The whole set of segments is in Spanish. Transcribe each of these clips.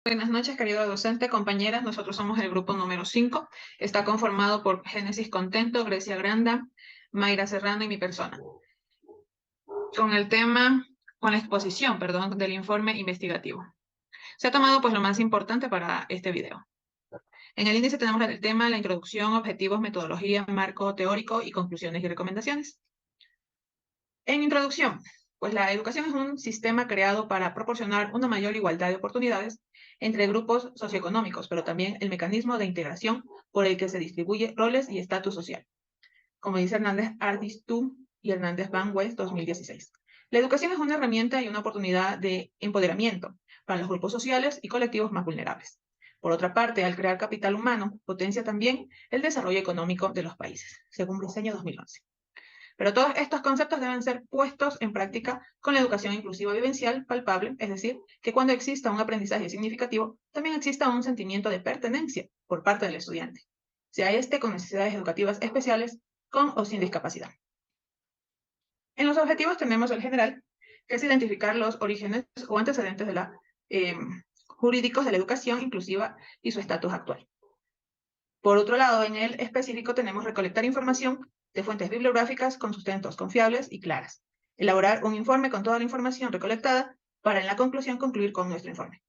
Buenas noches, querido docente, compañeras. Nosotros somos el grupo número 5. Está conformado por Génesis Contento, Grecia Granda, Mayra Serrano y mi persona. Con el tema, con la exposición, perdón, del informe investigativo. Se ha tomado pues lo más importante para este video. En el índice tenemos el tema, la introducción, objetivos, metodología, marco teórico y conclusiones y recomendaciones. En introducción, pues la educación es un sistema creado para proporcionar una mayor igualdad de oportunidades entre grupos socioeconómicos, pero también el mecanismo de integración por el que se distribuye roles y estatus social, como dice Hernández Ardistú y Hernández Van West 2016. La educación es una herramienta y una oportunidad de empoderamiento para los grupos sociales y colectivos más vulnerables. Por otra parte, al crear capital humano, potencia también el desarrollo económico de los países, según Briceño 2011. Pero todos estos conceptos deben ser puestos en práctica con la educación inclusiva vivencial palpable, es decir, que cuando exista un aprendizaje significativo, también exista un sentimiento de pertenencia por parte del estudiante, sea este con necesidades educativas especiales, con o sin discapacidad. En los objetivos tenemos el general, que es identificar los orígenes o antecedentes de jurídicos de la educación inclusiva y su estatus actual. Por otro lado, en el específico tenemos recolectar información de fuentes bibliográficas con sustentos confiables y claras. Elaborar un informe con toda la información recolectada para en la conclusión concluir con nuestro informe.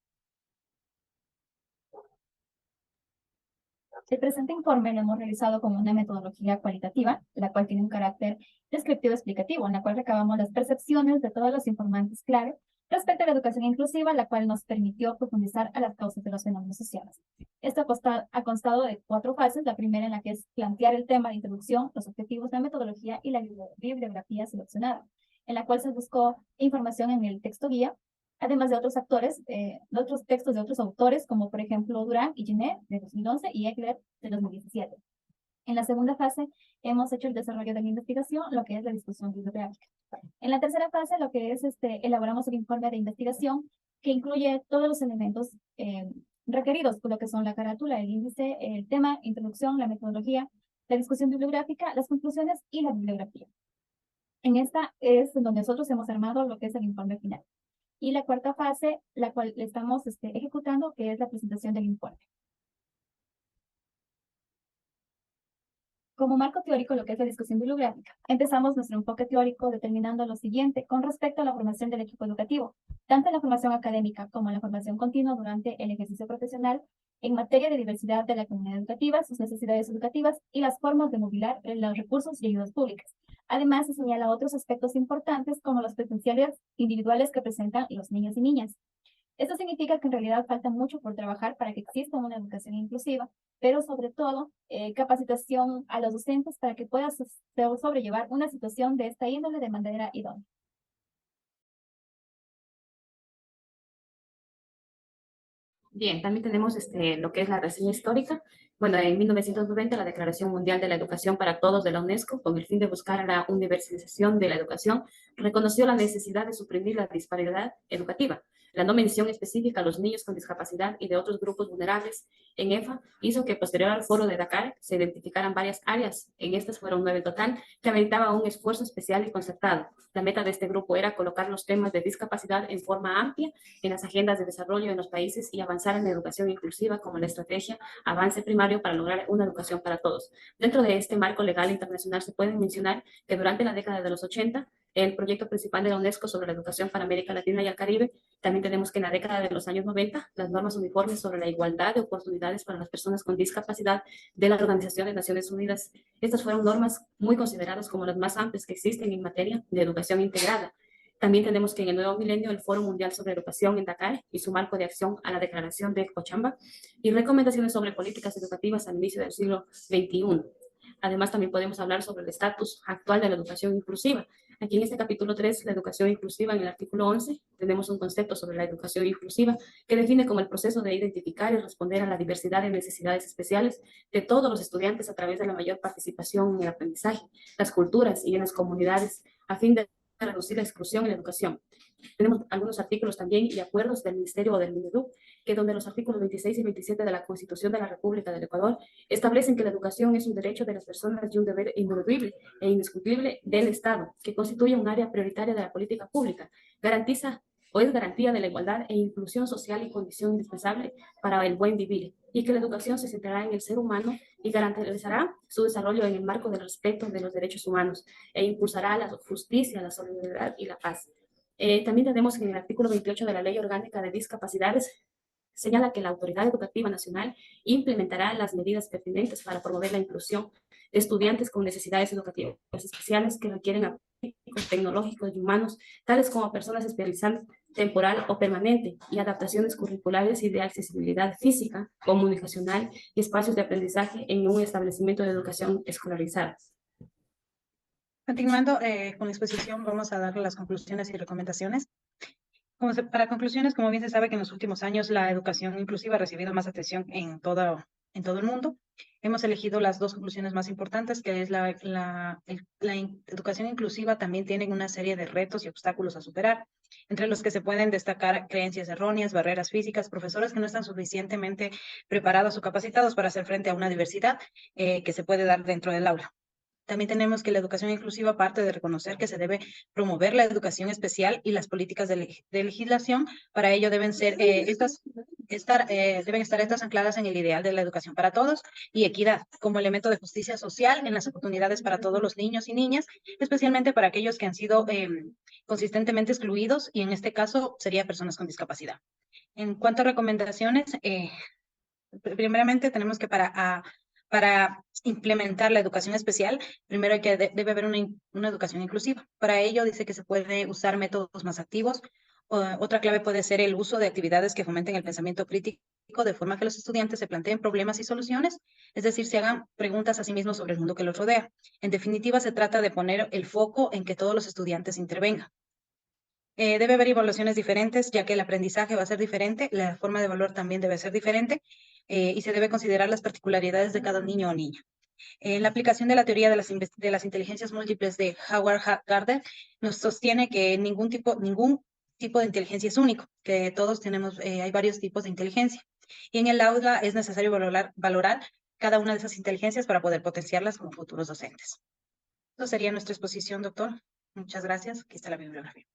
El presente informe lo hemos realizado con una metodología cualitativa, la cual tiene un carácter descriptivo explicativo, en la cual recabamos las percepciones de todos los informantes clave respecto a la educación inclusiva, la cual nos permitió profundizar a las causas de los fenómenos sociales. Esto ha constado de 4 fases, la primera en la que es plantear el tema de introducción, los objetivos, la metodología y la bibliografía seleccionada, en la cual se buscó información en el texto guía, además de otros otros textos de otros autores, como por ejemplo Durán y Genet de 2011 y Egler de 2017. En la segunda fase hemos hecho el desarrollo de la investigación, lo que es la discusión bibliográfica. En la tercera fase, lo que es elaboramos el informe de investigación, que incluye todos los elementos requeridos, por lo que son la carátula, el índice, el tema, introducción, la metodología, la discusión bibliográfica, las conclusiones y la bibliografía. En esta es donde nosotros hemos armado lo que es el informe final. Y la cuarta fase, la cual estamos ejecutando, que es la presentación del informe. Como marco teórico, lo que es la discusión bibliográfica, empezamos nuestro enfoque teórico determinando lo siguiente con respecto a la formación del equipo educativo, tanto en la formación académica como en la formación continua durante el ejercicio profesional, en materia de diversidad de la comunidad educativa, sus necesidades educativas y las formas de movilar los recursos y ayudas públicas. Además, se señala otros aspectos importantes como los potenciales individuales que presentan los niños y niñas. Esto significa que en realidad falta mucho por trabajar para que exista una educación inclusiva, pero sobre todo capacitación a los docentes para que puedan sobrellevar una situación de esta índole de manera idónea. Bien, también tenemos lo que es la reseña histórica. Bueno, en 1990 la Declaración Mundial de la Educación para Todos de la UNESCO, con el fin de buscar la universalización de la educación, reconoció la necesidad de suprimir la disparidad educativa. La no mención específica a los niños con discapacidad y de otros grupos vulnerables en EFA hizo que posterior al foro de Dakar se identificaran varias áreas, en estas fueron 9 en total, que ameritaban un esfuerzo especial y concertado. La meta de este grupo era colocar los temas de discapacidad en forma amplia en las agendas de desarrollo en los países y avanzar en la educación inclusiva como la estrategia Avance Primario para lograr una educación para todos. Dentro de este marco legal internacional se puede mencionar que durante la década de los 80, el proyecto principal de la UNESCO sobre la educación para América Latina y el Caribe, también tenemos que en la década de los años 90, las normas uniformes sobre la igualdad de oportunidades para las personas con discapacidad de la Organización de Naciones Unidas. Estas fueron normas muy consideradas como las más amplias que existen en materia de educación integrada. También tenemos que en el nuevo milenio el Foro Mundial sobre Educación en Dakar y su marco de acción a la Declaración de Cochabamba y recomendaciones sobre políticas educativas al inicio del siglo XXI. Además, también podemos hablar sobre el estatus actual de la educación inclusiva. Aquí en este capítulo 3, la educación inclusiva, en el artículo 11, tenemos un concepto sobre la educación inclusiva que define como el proceso de identificar y responder a la diversidad de necesidades especiales de todos los estudiantes a través de la mayor participación en el aprendizaje, las culturas y en las comunidades, a fin de reducir la exclusión en la educación. Tenemos algunos artículos también y acuerdos del Ministerio o del Mineduc, que donde los artículos 26 y 27 de la Constitución de la República del Ecuador establecen que la educación es un derecho de las personas y un deber ineludible e indiscutible del Estado, que constituye un área prioritaria de la política pública. Garantiza o es garantía de la igualdad e inclusión social y condición indispensable para el buen vivir, y que la educación se centrará en el ser humano y garantizará su desarrollo en el marco del respeto de los derechos humanos e impulsará la justicia, la solidaridad y la paz. También tenemos en el artículo 28 de la Ley Orgánica de Discapacidades, señala que la Autoridad Educativa Nacional implementará las medidas pertinentes para promover la inclusión de estudiantes con necesidades educativas especiales que requieren apoyos tecnológicos y humanos, tales como personas especializadas temporal o permanente, y adaptaciones curriculares y de accesibilidad física, comunicacional y espacios de aprendizaje en un establecimiento de educación escolarizada. Continuando con la exposición, vamos a dar las conclusiones y recomendaciones. Para conclusiones, como bien se sabe que en los últimos años la educación inclusiva ha recibido más atención en todo el mundo. Hemos elegido las dos conclusiones más importantes, que es la educación inclusiva también tiene una serie de retos y obstáculos a superar, entre los que se pueden destacar creencias erróneas, barreras físicas, profesores que no están suficientemente preparados o capacitados para hacer frente a una diversidad que se puede dar dentro del aula. También tenemos que la educación inclusiva parte de reconocer que se debe promover la educación especial y las políticas de legislación. Para ello deben estar estas ancladas en el ideal de la educación para todos y equidad como elemento de justicia social en las oportunidades para todos los niños y niñas, especialmente para aquellos que han sido consistentemente excluidos, y en este caso sería personas con discapacidad. En cuanto a recomendaciones, primeramente tenemos que para implementar la educación especial, primero debe haber una educación inclusiva. Para ello dice que se puede usar métodos más activos. Otra clave puede ser el uso de actividades que fomenten el pensamiento crítico, de forma que los estudiantes se planteen problemas y soluciones, es decir, se hagan preguntas a sí mismos sobre el mundo que los rodea. En definitiva, se trata de poner el foco en que todos los estudiantes intervengan. Debe haber evaluaciones diferentes, ya que el aprendizaje va a ser diferente, la forma de evaluar también debe ser diferente, y se debe considerar las particularidades de cada niño o niña. La aplicación de la teoría de las inteligencias múltiples de Howard Gardner nos sostiene que ningún tipo de inteligencia es único, que todos tenemos, hay varios tipos de inteligencia. Y en el aula es necesario valorar cada una de esas inteligencias para poder potenciarlas como futuros docentes. Eso sería nuestra exposición, doctor. Muchas gracias. Aquí está la bibliografía.